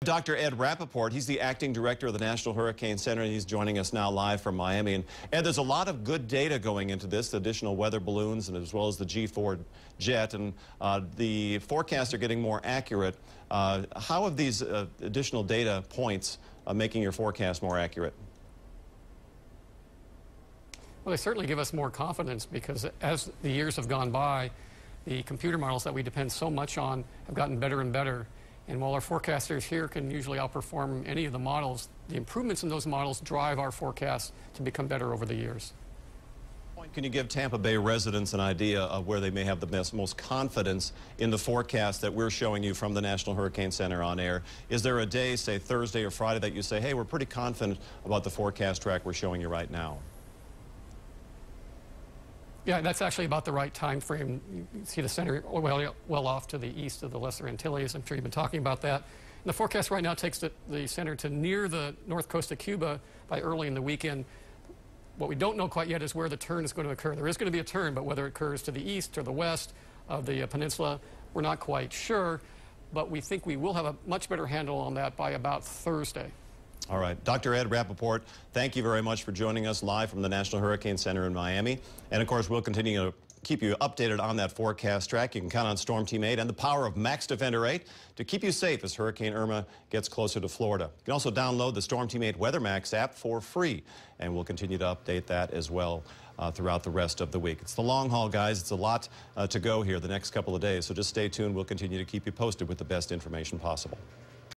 Dr. Ed Rappaport, he's the acting director of the National Hurricane Center, and he's joining us now live from Miami. And Ed, there's a lot of good data going into this, the additional weather balloons and as well as the G4 jet, and the forecasts are getting more accurate. How have these additional data points making your forecast more accurate? Well, they certainly give us more confidence because as the years have gone by, the computer models that we depend so much on have gotten better and better. And while our forecasters here can usually outperform any of the models, the improvements in those models drive our forecasts to become better over the years. Can you give Tampa Bay residents an idea of where they may have the most confidence in the forecast that we're showing you from the National Hurricane Center on air? Is there a day, say Thursday or Friday, that you say, hey, we're pretty confident about the forecast track we're showing you right now? Yeah, that's actually about the right time frame. You see the center well off to the east of the Lesser Antilles. I'm sure you've been talking about that. And the forecast right now takes the center to near the north coast of Cuba by early in the weekend. What we don't know quite yet is where the turn is going to occur. There is going to be a turn, but whether it occurs to the east or the west of the peninsula, we're not quite sure. But we think we will have a much better handle on that by about Thursday. All right. Dr. Ed Rappaport, thank you very much for joining us live from the National Hurricane Center in Miami. And, of course, we'll continue to keep you updated on that forecast track. You can count on Storm Team 8 and the power of Max Defender 8 to keep you safe as Hurricane Irma gets closer to Florida. You can also download the Storm Team 8 Weather Max app for free, and we'll continue to update that as well throughout the rest of the week. It's the long haul, guys. It's a lot to go here the next couple of days, so just stay tuned. We'll continue to keep you posted with the best information possible.